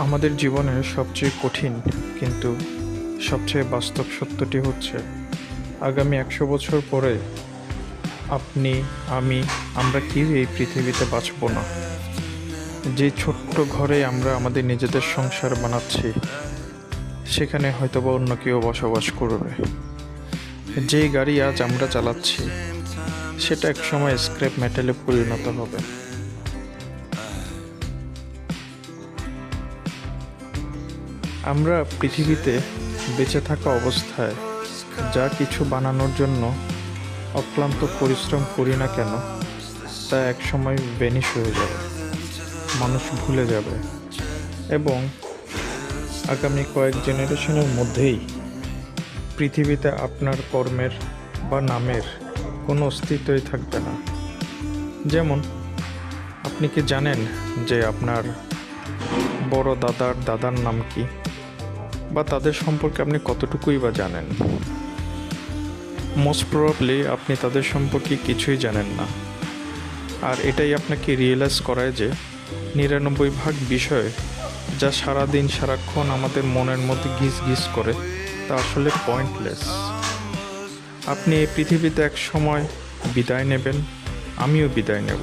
আমাদের জীবনের সবচেয়ে কঠিন কিন্তু সবচেয়ে বাস্তব সত্যটি হচ্ছে আগামী 100 বছর পরে আপনি, আমি, আমরা কেউ এই পৃথিবীতে বাঁচব না। যে ছোট্ট ঘরে আমরা আমাদের নিজেদের সংসার বানাচ্ছি সেখানে হয়তোবা অন্য কেউ বসবাস করবে। যে গাড়ি আজ আমরা চালাচ্ছি সেটা একসময় স্ক্র্যাপ মেটালে পরিণত হবে। আমরা পৃথিবীতে বেঁচে থাকা অবস্থায় যা কিছু বানানোর জন্য অক্লান্ত পরিশ্রম করি না কেন তা একসময় ভ্যানিশ হয়ে যাবে, মানুষ ভুলে যাবে এবং আগামী কয়েক জেনারেশনের মধ্যেই পৃথিবীতে আপনার কর্মের বা নামের কোনো অস্তিত্বই থাকবে না। যেমন আপনি কি জানেন যে আপনার বড় দাদার দাদার নাম কি, বা তাদের সম্পর্কে আপনি কতটুকুই বা জানেন? মোস্ট প্রবাবলি আপনি তাদের সম্পর্কে কিছুই জানেন না। আর এটাই আপনাকে রিয়েলাইজ করায় যে 99% বিষয় যা সারাদিন সারাক্ষণ আমাদের মনের মধ্যে ঘিস ঘিস করে তা আসলে পয়েন্টলেস। আপনি এই পৃথিবীতে এক সময় বিদায় নেবেন, আমিও বিদায় নেব।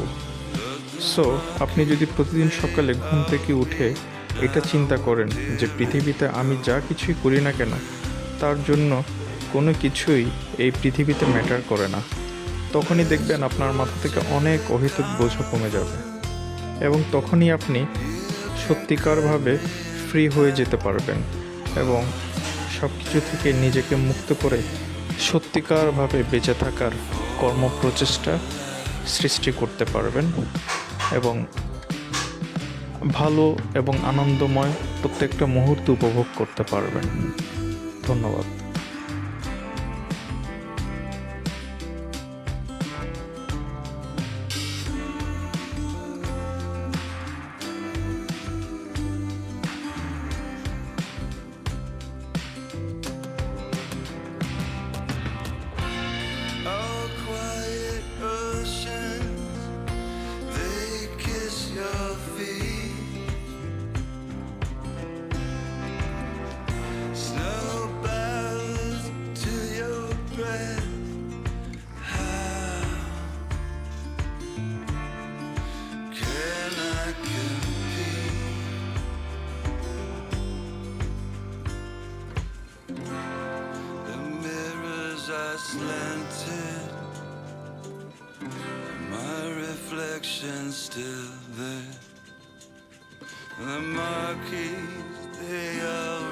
সো আপনি যদি প্রতিদিন সকালে ঘুম থেকে উঠে এটা চিন্তা করেন যে পৃথিবীতে আমি যা কিছুই করি না কেন তার জন্য কোনো কিছুই এই পৃথিবীতে ম্যাটার করে না, তখনই দেখবেন আপনার মাথা থেকে অনেক অহেতুক বোঝা কমে যাবে এবং তখনই আপনি সত্যিকারভাবে ফ্রি হয়ে যেতে পারবেন এবং সব কিছু থেকে নিজেকে মুক্ত করে সত্যিকারভাবে বেঁচে থাকার কর্মপ্রচেষ্টা সৃষ্টি করতে পারবেন এবং ভালো এবং আনন্দময় প্রত্যেকটা মুহূর্ত উপভোগ করতে পারবেন। ধন্যবাদ। Oh, quiet oceans, they kiss your feet. Snow bows to your breath. How can I compete? The mirrors are slanted, my reflection's still there. The marquees, they all